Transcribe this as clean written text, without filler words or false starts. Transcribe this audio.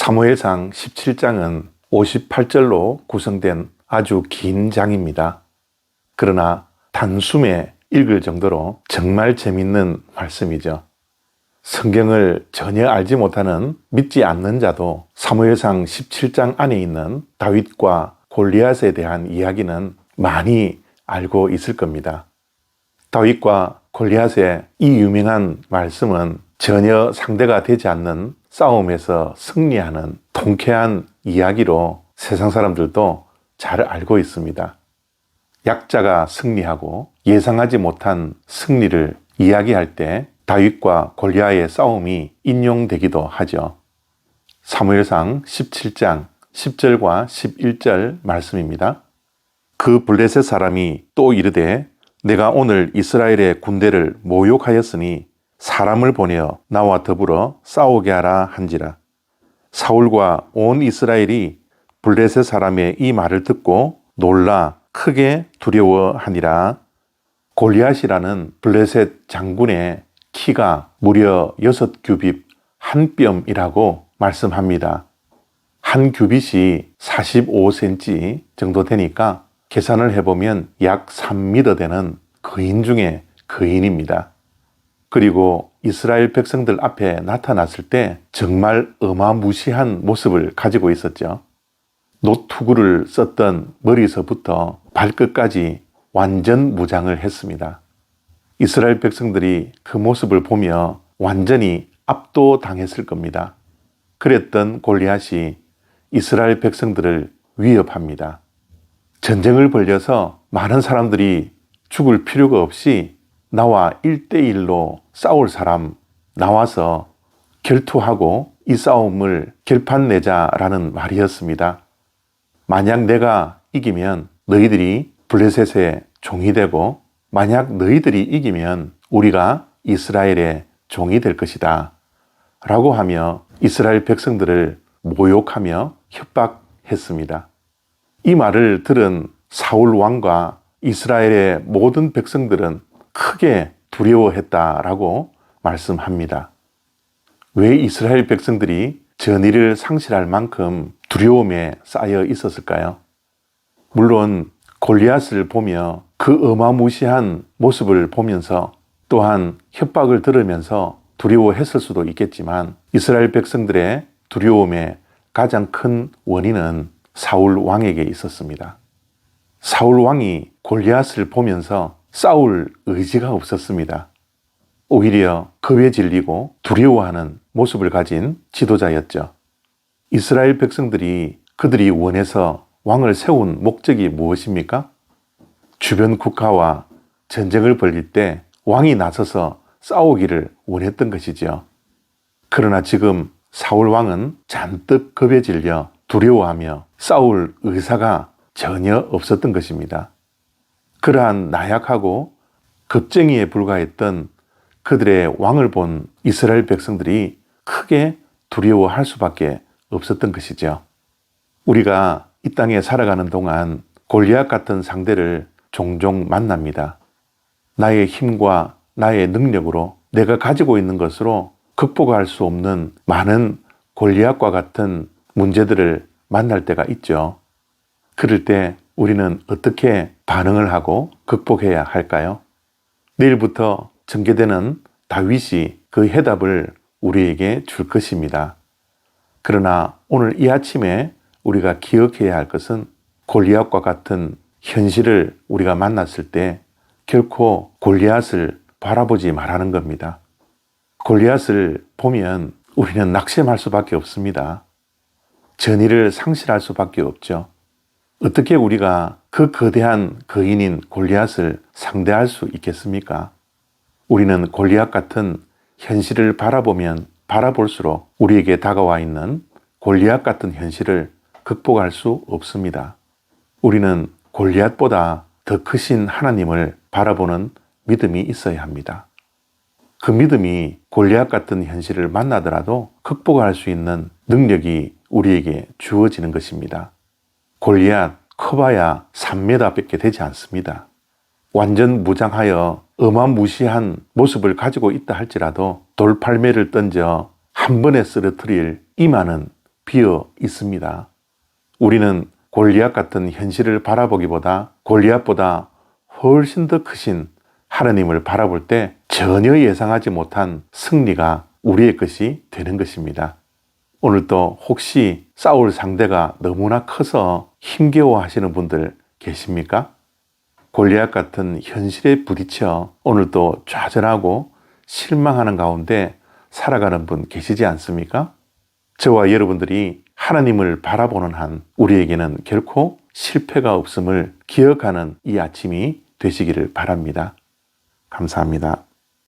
사무엘상 17장은 58절로 구성된 아주 긴 장입니다. 그러나 단숨에 읽을 정도로 정말 재밌는 말씀이죠. 성경을 전혀 알지 못하는 믿지 않는 자도 사무엘상 17장 안에 있는 다윗과 골리앗에 대한 이야기는 많이 알고 있을 겁니다. 다윗과 골리앗의 이 유명한 말씀은 전혀 상대가 되지 않는 싸움에서 승리하는 통쾌한 이야기로 세상 사람들도 잘 알고 있습니다. 약자가 승리하고 예상하지 못한 승리를 이야기할 때 다윗과 골리앗의 싸움이 인용되기도 하죠. 사무엘상 17장 10절과 11절 말씀입니다. 그 블레셋 사람이 또 이르되 내가 오늘 이스라엘의 군대를 모욕하였으니 사람을 보내어 나와 더불어 싸우게 하라 한지라. 사울과 온 이스라엘이 블레셋 사람의 이 말을 듣고 놀라 크게 두려워하니라. 골리앗이라는 블레셋 장군의 키가 무려 6규빗 1뼘이라고 말씀합니다. 한 규빗이 45cm 정도 되니까 계산을 해보면 약 3m 되는 거인 중에 거인입니다. 그리고 이스라엘 백성들 앞에 나타났을 때 정말 어마무시한 모습을 가지고 있었죠. 노투구를 썼던 머리서부터 발끝까지 완전 무장을 했습니다. 이스라엘 백성들이 그 모습을 보며 완전히 압도당했을 겁니다. 그랬던 골리앗이 이스라엘 백성들을 위협합니다. 전쟁을 벌여서 많은 사람들이 죽을 필요가 없이 나와 1대1로 싸울 사람 나와서 결투하고 이 싸움을 결판내자라는 말이었습니다. 만약 내가 이기면 너희들이 블레셋의 종이 되고 만약 너희들이 이기면 우리가 이스라엘의 종이 될 것이다 라고 하며 이스라엘 백성들을 모욕하며 협박했습니다. 이 말을 들은 사울 왕과 이스라엘의 모든 백성들은 크게 두려워했다라고 말씀합니다. 왜 이스라엘 백성들이 전의를 상실할 만큼 두려움에 쌓여 있었을까요? 물론 골리앗을 보며 그 어마무시한 모습을 보면서 또한 협박을 들으면서 두려워했을 수도 있겠지만 이스라엘 백성들의 두려움의 가장 큰 원인은 사울 왕에게 있었습니다. 사울 왕이 골리앗을 보면서 싸울 의지가 없었습니다. 오히려 겁에 질리고 두려워하는 모습을 가진 지도자였죠. 이스라엘 백성들이 그들이 원해서 왕을 세운 목적이 무엇입니까? 주변 국가와 전쟁을 벌일 때 왕이 나서서 싸우기를 원했던 것이지요. 그러나 지금 사울 왕은 잔뜩 겁에 질려 두려워하며 싸울 의사가 전혀 없었던 것입니다. 그러한 나약하고 겁쟁이에 불과했던 그들의 왕을 본 이스라엘 백성들이 크게 두려워할 수밖에 없었던 것이죠. 우리가 이 땅에 살아가는 동안 골리앗 같은 상대를 종종 만납니다. 나의 힘과 나의 능력으로 내가 가지고 있는 것으로 극복할 수 없는 많은 골리앗과 같은 문제들을 만날 때가 있죠. 그럴 때 우리는 어떻게 반응을 하고 극복해야 할까요? 내일부터 전개되는 다윗이 그 해답을 우리에게 줄 것입니다. 그러나 오늘 이 아침에 우리가 기억해야 할 것은 골리앗과 같은 현실을 우리가 만났을 때 결코 골리앗을 바라보지 말라는 겁니다. 골리앗을 보면 우리는 낙심할 수밖에 없습니다. 전의를 상실할 수밖에 없죠. 어떻게 우리가 그 거대한 거인인 골리앗을 상대할 수 있겠습니까? 우리는 골리앗 같은 현실을 바라보면 바라볼수록 우리에게 다가와 있는 골리앗 같은 현실을 극복할 수 없습니다. 우리는 골리앗보다 더 크신 하나님을 바라보는 믿음이 있어야 합니다. 그 믿음이 골리앗 같은 현실을 만나더라도 극복할 수 있는 능력이 우리에게 주어지는 것입니다. 골리앗 커봐야 3m밖에 되지 않습니다. 완전 무장하여 어마무시한 모습을 가지고 있다 할지라도 돌팔매를 던져 한 번에 쓰러뜨릴 이마는 비어 있습니다. 우리는 골리앗 같은 현실을 바라보기보다 골리앗보다 훨씬 더 크신 하나님을 바라볼 때 전혀 예상하지 못한 승리가 우리의 것이 되는 것입니다. 오늘도 혹시 싸울 상대가 너무나 커서 힘겨워 하시는 분들 계십니까? 골리앗 같은 현실에 부딪혀 오늘도 좌절하고 실망하는 가운데 살아가는 분 계시지 않습니까? 저와 여러분들이 하나님을 바라보는 한 우리에게는 결코 실패가 없음을 기억하는 이 아침이 되시기를 바랍니다. 감사합니다.